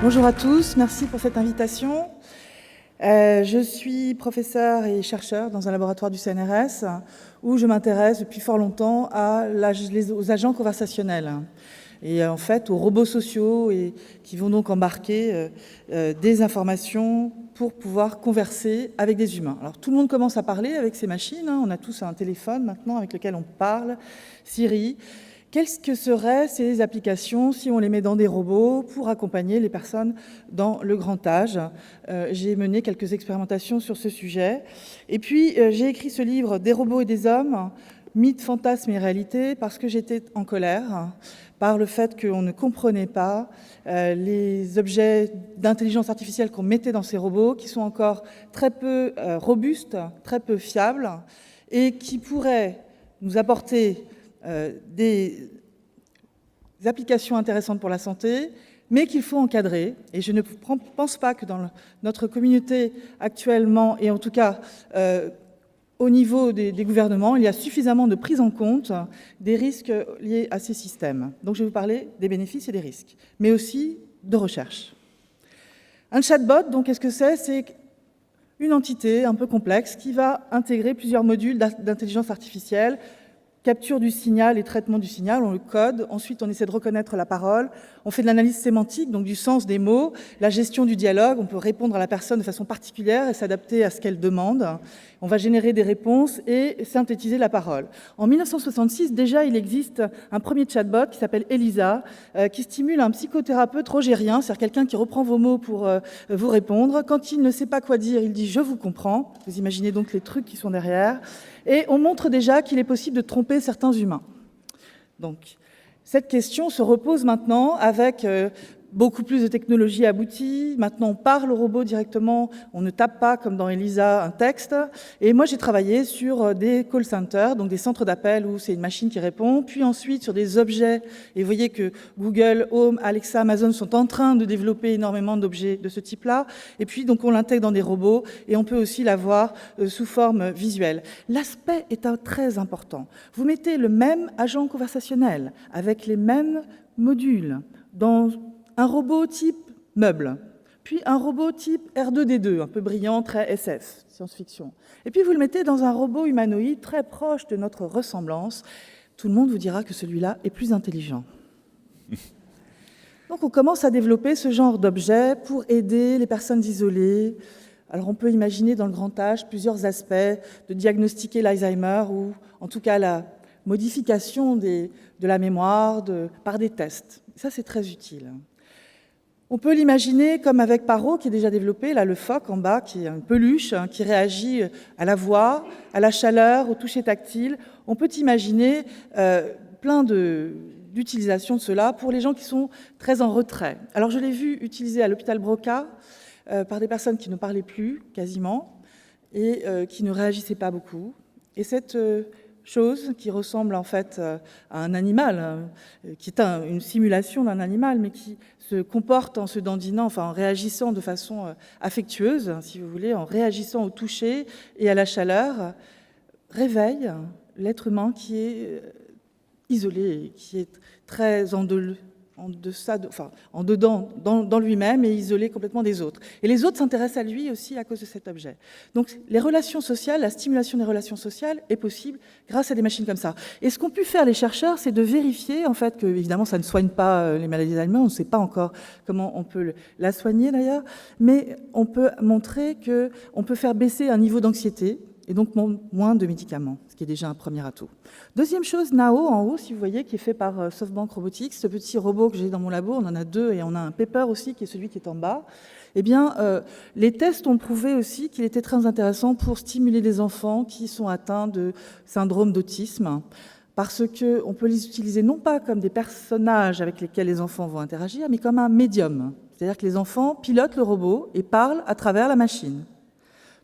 Bonjour à tous, merci pour cette invitation. Je suis professeure et chercheur dans un laboratoire du CNRS où je m'intéresse depuis fort longtemps aux agents conversationnels et en fait aux robots sociaux qui vont donc embarquer des informations pour pouvoir converser avec des humains. Alors tout le monde commence à parler avec ces machines, on a tous un téléphone maintenant avec lequel on parle, Siri. Qu'est-ce que seraient ces applications si on les met dans des robots pour accompagner les personnes dans le grand âge? J'ai mené quelques expérimentations sur ce sujet. Et puis, j'ai écrit ce livre « Des robots et des hommes, mythes, fantasmes et réalité » parce que j'étais en colère par le fait qu'on ne comprenait pas les objets d'intelligence artificielle qu'on mettait dans ces robots, qui sont encore très peu robustes, très peu fiables, et qui pourraient nous apporter des applications intéressantes pour la santé, mais qu'il faut encadrer. Et je ne pense pas que dans notre communauté actuellement, et en tout cas au niveau des gouvernements, il y a suffisamment de prise en compte des risques liés à ces systèmes. Donc je vais vous parler des bénéfices et des risques, mais aussi de recherche. Un chatbot, donc, qu'est-ce que c'est? C'est une entité un peu complexe qui va intégrer plusieurs modules d'intelligence artificielle, capture du signal et traitement du signal, on le code, ensuite on essaie de reconnaître la parole, on fait de l'analyse sémantique, donc du sens des mots, la gestion du dialogue, on peut répondre à la personne de façon particulière et s'adapter à ce qu'elle demande, on va générer des réponses et synthétiser la parole. En 1966, déjà, il existe un premier chatbot qui s'appelle Elisa, qui stimule un psychothérapeute rogérien, c'est-à-dire quelqu'un qui reprend vos mots pour vous répondre. Quand il ne sait pas quoi dire, il dit « je vous comprends ». Vous imaginez donc les trucs qui sont derrière. Et on montre déjà qu'il est possible de tromper certains humains. Donc, cette question se repose maintenant avec beaucoup plus de technologies abouties. Maintenant, on parle au robot directement, on ne tape pas comme dans Elisa un texte. Et moi, j'ai travaillé sur des call centers, donc des centres d'appel où c'est une machine qui répond, puis ensuite sur des objets. Et vous voyez que Google, Home, Alexa, Amazon sont en train de développer énormément d'objets de ce type-là. Et puis, donc, on l'intègre dans des robots et on peut aussi l'avoir sous forme visuelle. L'aspect est très important. Vous mettez le même agent conversationnel avec les mêmes modules dans un robot type meuble, puis un robot type R2-D2, un peu brillant, très SF, science-fiction. Et puis vous le mettez dans un robot humanoïde très proche de notre ressemblance. Tout le monde vous dira que celui-là est plus intelligent. Donc on commence à développer ce genre d'objets pour aider les personnes isolées. Alors on peut imaginer dans le grand âge plusieurs aspects, de diagnostiquer l'Alzheimer ou en tout cas la modification de la mémoire par des tests. Ça, c'est très utile. On peut l'imaginer comme avec Paro, qui est déjà développé, là, le phoque en bas, qui est une peluche, qui réagit à la voix, à la chaleur, au toucher tactile. On peut imaginer plein d'utilisations de cela pour les gens qui sont très en retrait. Alors, je l'ai vu utilisé à l'hôpital Broca par des personnes qui ne parlaient plus, quasiment, et qui ne réagissaient pas beaucoup. Et cette chose qui ressemble en fait à un animal, qui est une simulation d'un animal, mais qui se comporte en se dandinant, enfin en réagissant de façon affectueuse, si vous voulez, en réagissant au toucher et à la chaleur, réveille l'être humain qui est isolé, qui est très en dedans, dans lui-même et isolé complètement des autres. Et les autres s'intéressent à lui aussi à cause de cet objet. Donc les relations sociales, la stimulation des relations sociales est possible grâce à des machines comme ça. Et ce qu'ont pu faire les chercheurs, c'est de vérifier en fait que, évidemment, ça ne soigne pas les maladies d'Alzheimer, on ne sait pas encore comment on peut la soigner d'ailleurs, mais on peut montrer qu'on peut faire baisser un niveau d'anxiété et donc moins de médicaments, ce qui est déjà un premier atout. Deuxième chose, Nao, en haut, si vous voyez, qui est fait par SoftBank Robotics, ce petit robot que j'ai dans mon labo, on en a deux, et on a un Pepper aussi, qui est celui qui est en bas. Eh bien, les tests ont prouvé aussi qu'il était très intéressant pour stimuler des enfants qui sont atteints de syndrome d'autisme, parce qu'on peut les utiliser non pas comme des personnages avec lesquels les enfants vont interagir, mais comme un médium. C'est-à-dire que les enfants pilotent le robot et parlent à travers la machine.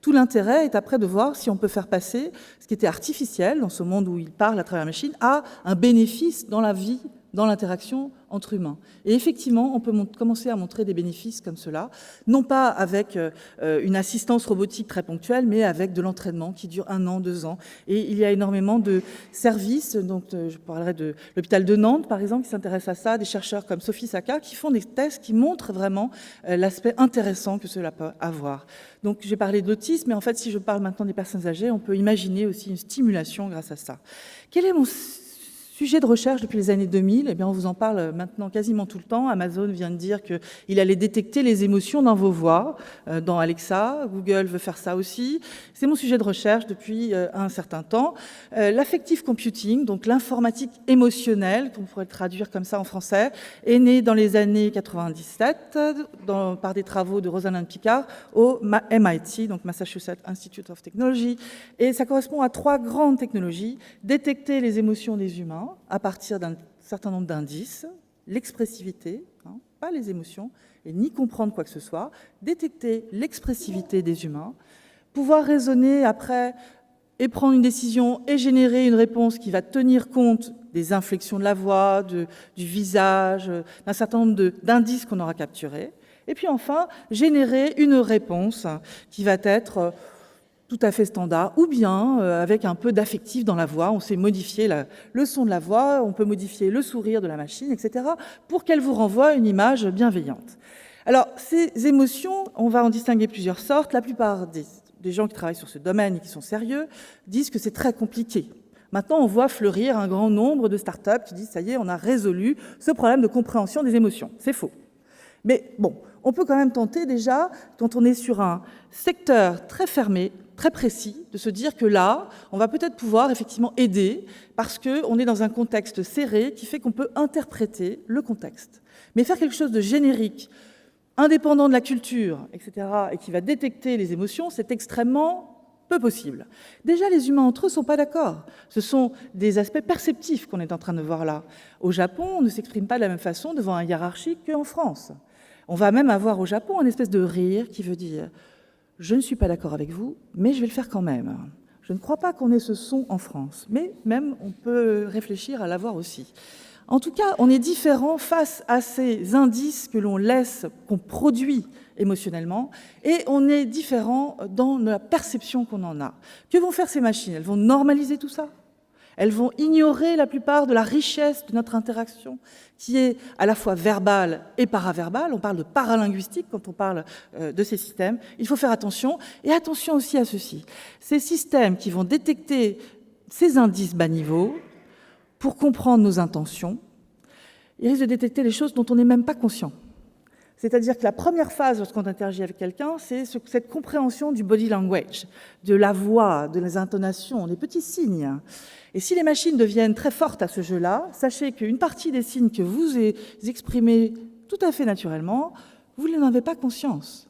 Tout l'intérêt est après de voir si on peut faire passer ce qui était artificiel dans ce monde où il parle à travers la machine à un bénéfice dans la vie dans l'interaction entre humains. Et effectivement, on peut commencer à montrer des bénéfices comme cela, non pas avec une assistance robotique très ponctuelle, mais avec de l'entraînement qui dure 1 an, 2 ans. Et il y a énormément de services, donc je parlerai de l'hôpital de Nantes, par exemple, qui s'intéresse à ça, des chercheurs comme Sophie Saka, qui font des tests qui montrent vraiment l'aspect intéressant que cela peut avoir. Donc j'ai parlé de l'autisme, mais en fait, si je parle maintenant des personnes âgées, on peut imaginer aussi une stimulation grâce à ça. Quel est mon sujet de recherche depuis les années 2000, eh bien, on vous en parle maintenant quasiment tout le temps. Amazon vient de dire qu'il allait détecter les émotions dans vos voix, dans Alexa. Google veut faire ça aussi. C'est mon sujet de recherche depuis un certain temps. L'affective computing, donc l'informatique émotionnelle, qu'on pourrait le traduire comme ça en français, est né dans les années 97 par des travaux de Rosalind Picard au MIT, donc Massachusetts Institute of Technology. Et ça correspond à 3 grandes technologies: détecter les émotions des humains à partir d'un certain nombre d'indices, l'expressivité, pas les émotions, et ni comprendre quoi que ce soit, détecter l'expressivité des humains, pouvoir raisonner après et prendre une décision et générer une réponse qui va tenir compte des inflexions de la voix, du visage, d'un certain nombre d'indices qu'on aura capturés, et puis enfin, générer une réponse qui va être tout à fait standard, ou bien avec un peu d'affectif dans la voix. On sait modifier le son de la voix, on peut modifier le sourire de la machine, etc., pour qu'elle vous renvoie une image bienveillante. Alors, ces émotions, on va en distinguer plusieurs sortes. La plupart des gens qui travaillent sur ce domaine et qui sont sérieux disent que c'est très compliqué. Maintenant, on voit fleurir un grand nombre de startups qui disent « ça y est, on a résolu ce problème de compréhension des émotions ». C'est faux. Mais bon, on peut quand même tenter déjà, quand on est sur un secteur très fermé, très précis, de se dire que là, on va peut-être pouvoir effectivement aider parce qu'on est dans un contexte serré qui fait qu'on peut interpréter le contexte. Mais faire quelque chose de générique, indépendant de la culture, etc., et qui va détecter les émotions, c'est extrêmement peu possible. Déjà, les humains entre eux ne sont pas d'accord. Ce sont des aspects perceptifs qu'on est en train de voir là. Au Japon, on ne s'exprime pas de la même façon devant un hiérarchique qu'en France. On va même avoir au Japon une espèce de rire qui veut dire « je ne suis pas d'accord avec vous, mais je vais le faire quand même ». Je ne crois pas qu'on ait ce son en France, mais même on peut réfléchir à l'avoir aussi. En tout cas, on est différent face à ces indices que l'on laisse, qu'on produit émotionnellement, et on est différent dans la perception qu'on en a. Que vont faire ces machines? Elles vont normaliser tout ça? Elles vont ignorer la plupart de la richesse de notre interaction, qui est à la fois verbale et paraverbale. On parle de paralinguistique quand on parle de ces systèmes. Il faut faire attention, et attention aussi à ceci. Ces systèmes qui vont détecter ces indices bas niveau pour comprendre nos intentions, ils risquent de détecter des choses dont on n'est même pas conscient. C'est-à-dire que la première phase lorsqu'on interagit avec quelqu'un, c'est cette compréhension du body language, de la voix, de les intonations, des petits signes. Et si les machines deviennent très fortes à ce jeu-là, sachez qu'une partie des signes que vous exprimez tout à fait naturellement, vous n'en avez pas conscience.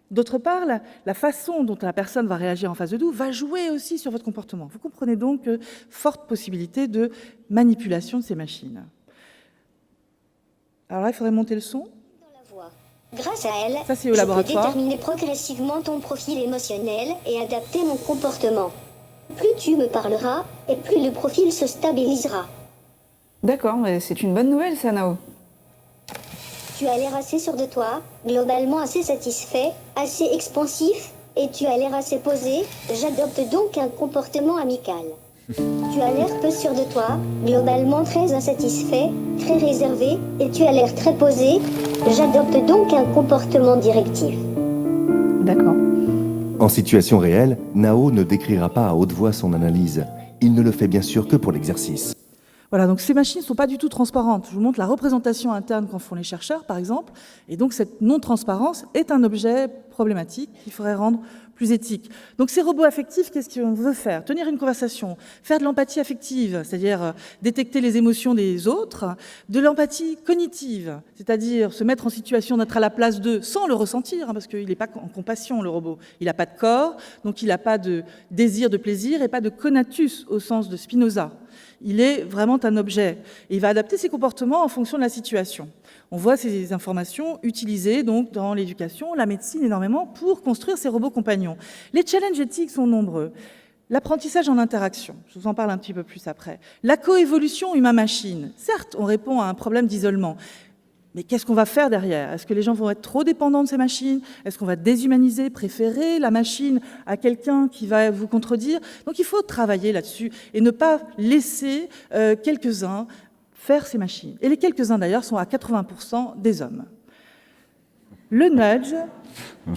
D'autre part, la façon dont la personne va réagir en face de vous va jouer aussi sur votre comportement. Vous comprenez donc forte possibilité de manipulation de ces machines. Alors là, il faudrait monter le son. Grâce à elle, ça, c'est au laboratoire. Je peux déterminer progressivement ton profil émotionnel et adapter mon comportement. Plus tu me parleras, et plus le profil se stabilisera. D'accord, mais c'est une bonne nouvelle, ça, Nao. Tu as l'air assez sûr de toi, globalement assez satisfait, assez expansif, et tu as l'air assez posé. J'adopte donc un comportement amical. Tu as l'air peu sûr de toi, globalement très insatisfait, très réservé, et tu as l'air très posé. J'adopte donc un comportement directif. D'accord. En situation réelle, Nao ne décrira pas à haute voix son analyse. Il ne le fait bien sûr que pour l'exercice. Voilà, donc ces machines ne sont pas du tout transparentes. Je vous montre la représentation interne qu'en font les chercheurs, par exemple. Et donc cette non-transparence est un objet problématique qu'il faudrait rendre plus éthique. Donc ces robots affectifs, qu'est-ce qu'on veut faire? Tenir une conversation, faire de l'empathie affective, c'est-à-dire détecter les émotions des autres, de l'empathie cognitive, c'est-à-dire se mettre en situation d'être à la place d'eux sans le ressentir, parce qu'il n'est pas en compassion, le robot. Il n'a pas de corps, donc il n'a pas de désir, de plaisir, et pas de conatus au sens de Spinoza. Il est vraiment un objet. Et il va adapter ses comportements en fonction de la situation. On voit ces informations utilisées donc dans l'éducation, la médecine énormément pour construire ces robots compagnons. Les challenges éthiques sont nombreux. L'apprentissage en interaction, je vous en parle un petit peu plus après. La coévolution humain-machine. Certes, on répond à un problème d'isolement, mais qu'est-ce qu'on va faire derrière? Est-ce que les gens vont être trop dépendants de ces machines? Est-ce qu'on va déshumaniser, préférer la machine à quelqu'un qui va vous contredire? Donc il faut travailler là-dessus et ne pas laisser quelques-uns faire ces machines. Et les quelques-uns d'ailleurs sont à 80% des hommes. Le nudge,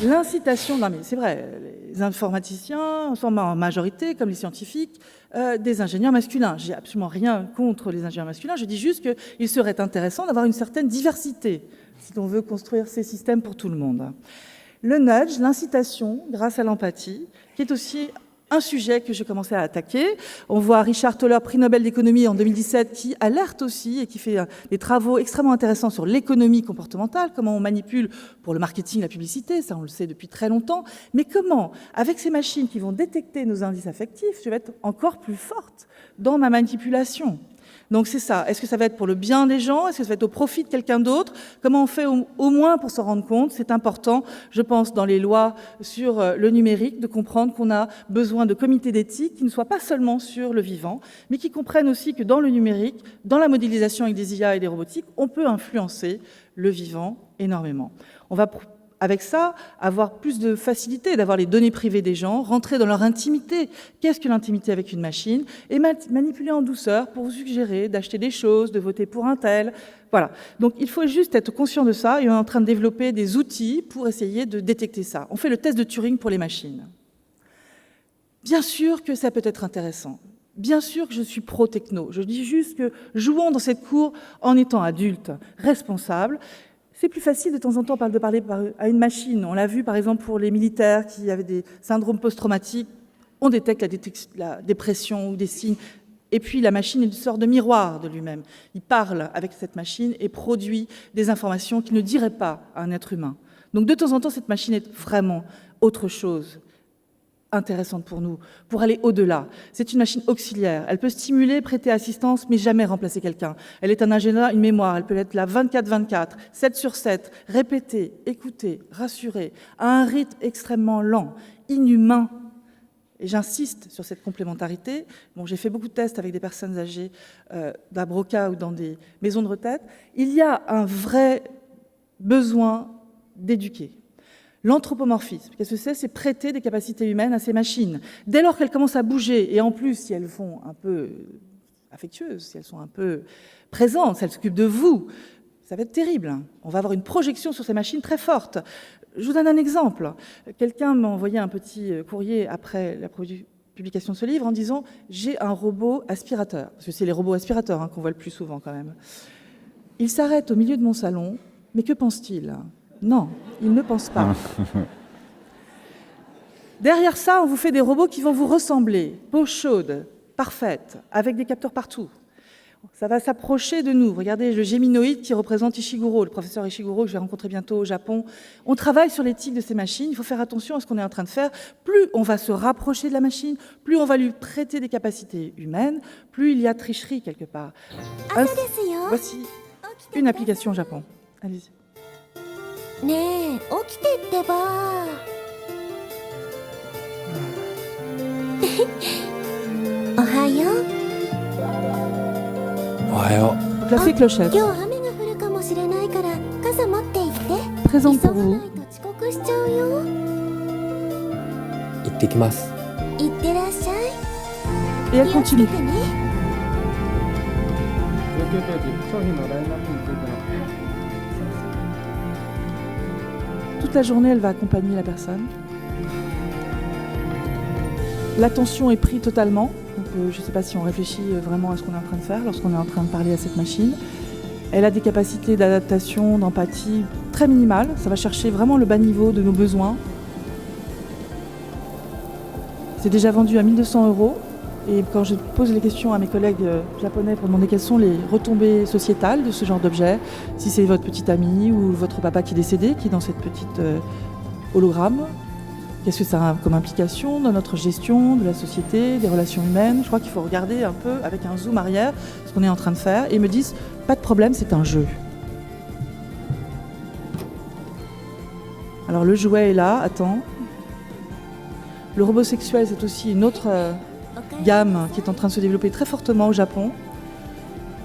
l'incitation, non mais c'est vrai, les informaticiens sont en majorité, comme les scientifiques, des ingénieurs masculins. J'ai absolument rien contre les ingénieurs masculins, je dis juste qu'il serait intéressant d'avoir une certaine diversité si l'on veut construire ces systèmes pour tout le monde. Le nudge, l'incitation, grâce à l'empathie, qui est aussi un sujet que j'ai commencé à attaquer. On voit Richard Thaler, prix Nobel d'économie en 2017, qui alerte aussi et qui fait des travaux extrêmement intéressants sur l'économie comportementale, comment on manipule pour le marketing, la publicité, ça on le sait depuis très longtemps, mais comment, avec ces machines qui vont détecter nos indices affectifs, je vais être encore plus forte dans ma manipulation. Donc c'est ça. Est-ce que ça va être pour le bien des gens? Est-ce que ça va être au profit de quelqu'un d'autre? Comment on fait au moins pour s'en rendre compte? C'est important, je pense, dans les lois sur le numérique, de comprendre qu'on a besoin de comités d'éthique qui ne soient pas seulement sur le vivant, mais qui comprennent aussi que dans le numérique, dans la modélisation avec des IA et des robotiques, on peut influencer le vivant énormément. On va avec ça, avoir plus de facilité d'avoir les données privées des gens, rentrer dans leur intimité. Qu'est-ce que l'intimité avec une machine? Et manipuler en douceur pour vous suggérer d'acheter des choses, de voter pour un tel. Voilà. Donc il faut juste être conscient de ça et on est en train de développer des outils pour essayer de détecter ça. On fait le test de Turing pour les machines. Bien sûr que ça peut être intéressant. Bien sûr que je suis pro-techno. Je dis juste que jouons dans cette cour en étant adultes, responsables. C'est plus facile de temps en temps de parler à une machine. On l'a vu par exemple pour les militaires qui avaient des syndromes post-traumatiques. On détecte la dépression ou des signes. Et puis la machine est une sorte de miroir de lui-même. Il parle avec cette machine et produit des informations qu'il ne dirait pas à un être humain. Donc de temps en temps, cette machine est vraiment autre chose, intéressante pour nous, pour aller au-delà. C'est une machine auxiliaire. Elle peut stimuler, prêter assistance, mais jamais remplacer quelqu'un. Elle est un ingénieur, une mémoire. Elle peut être là 24/24, 7/7, répéter, écouter, rassurer, à un rythme extrêmement lent, inhumain. Et j'insiste sur cette complémentarité. Bon, j'ai fait beaucoup de tests avec des personnes âgées d'Abroca ou dans des maisons de retraite. Il y a un vrai besoin d'éduquer. L'anthropomorphisme, qu'est-ce que c'est? C'est prêter des capacités humaines à ces machines. Dès lors qu'elles commencent à bouger, et en plus, si elles font un peu affectueuses, si elles sont un peu présentes, si elles s'occupent de vous, ça va être terrible. On va avoir une projection sur ces machines très forte. Je vous donne un exemple. Quelqu'un m'a envoyé un petit courrier après la publication de ce livre en disant « J'ai un robot aspirateur », parce que c'est les robots aspirateurs qu'on voit le plus souvent quand même. Il s'arrête au milieu de mon salon, mais que pense-t-il ? Non, il ne pense pas. Derrière ça, on vous fait des robots qui vont vous ressembler, peau chaude, parfaite, avec des capteurs partout. Ça va s'approcher de nous. Regardez le géminoïde qui représente Ishiguro, le professeur Ishiguro que je vais rencontrer bientôt au Japon. On travaille sur l'éthique de ces machines. Il faut faire attention à ce qu'on est en train de faire. Plus on va se rapprocher de la machine, plus on va lui prêter des capacités humaines, plus il y a tricherie quelque part. Voici une application au Japon. Allez-y. ねえ起きてってばおはようおはよ Donc la fée Clochette, 今日雨が降るかもしれないから傘持って行って présente 急 pour が vous. ないと遅刻しちゃうよう行ってきます 行ってらっしゃい Et elle 気をつけ continue. てね 上級当時、商品のラインナップについての Toute la journée, elle va accompagner la personne. L'attention est prise totalement. Donc, je ne sais pas si on réfléchit vraiment à ce qu'on est en train de faire lorsqu'on est en train de parler à cette machine. Elle a des capacités d'adaptation, d'empathie très minimales. Ça va chercher vraiment le bas niveau de nos besoins. C'est déjà vendu à 1 200 €. Et quand je pose les questions à mes collègues japonais pour demander quelles sont les retombées sociétales de ce genre d'objet, si c'est votre petit ami ou votre papa qui est décédé, qui est dans cette petite hologramme, qu'est-ce que ça a comme implication dans notre gestion de la société, des relations humaines? Je crois qu'il faut regarder un peu avec un zoom arrière ce qu'on est en train de faire. Et ils me disent, pas de problème, c'est un jeu. Alors le jouet est là, attends. Le robot sexuel, c'est aussi une autre gamme qui est en train de se développer très fortement au Japon.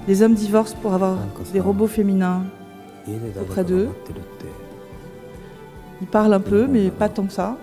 Les hommes divorcent pour avoir des robots féminins auprès d'eux. Ils parlent un peu, mais pas tant que ça.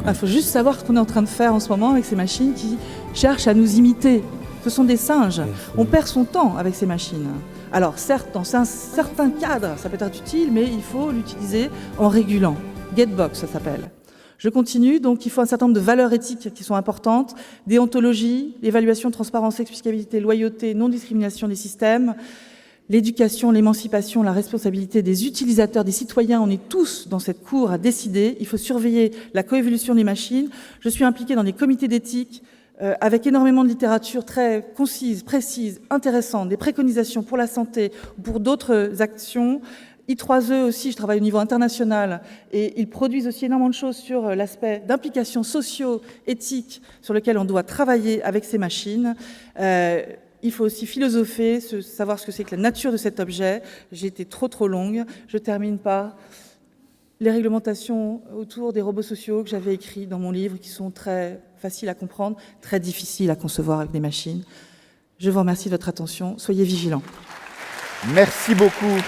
Il faut juste savoir ce qu'on est en train de faire en ce moment avec ces machines qui cherchent à nous imiter. Ce sont des singes. On perd son temps avec ces machines. Alors certes, dans certains cadres, ça peut être utile, mais il faut l'utiliser en régulant. Getbox, ça s'appelle. Je continue, donc il faut un certain nombre de valeurs éthiques qui sont importantes. Déontologie, l'évaluation, transparence, explicabilité, loyauté, non-discrimination des systèmes. L'éducation, l'émancipation, la responsabilité des utilisateurs, des citoyens, on est tous dans cette cour à décider. Il faut surveiller la coévolution des machines. Je suis impliquée dans des comités d'éthique avec énormément de littérature très concise, précise, intéressante, des préconisations pour la santé, pour d'autres actions. I3E aussi, je travaille au niveau international et ils produisent aussi énormément de choses sur l'aspect d'implication socio-éthique sur lequel on doit travailler avec ces machines. Il faut aussi philosopher, savoir ce que c'est que la nature de cet objet. J'ai été trop longue. Je termine par les réglementations autour des robots sociaux que j'avais écrits dans mon livre, qui sont très faciles à comprendre, très difficiles à concevoir avec des machines. Je vous remercie de votre attention. Soyez vigilants. Merci beaucoup.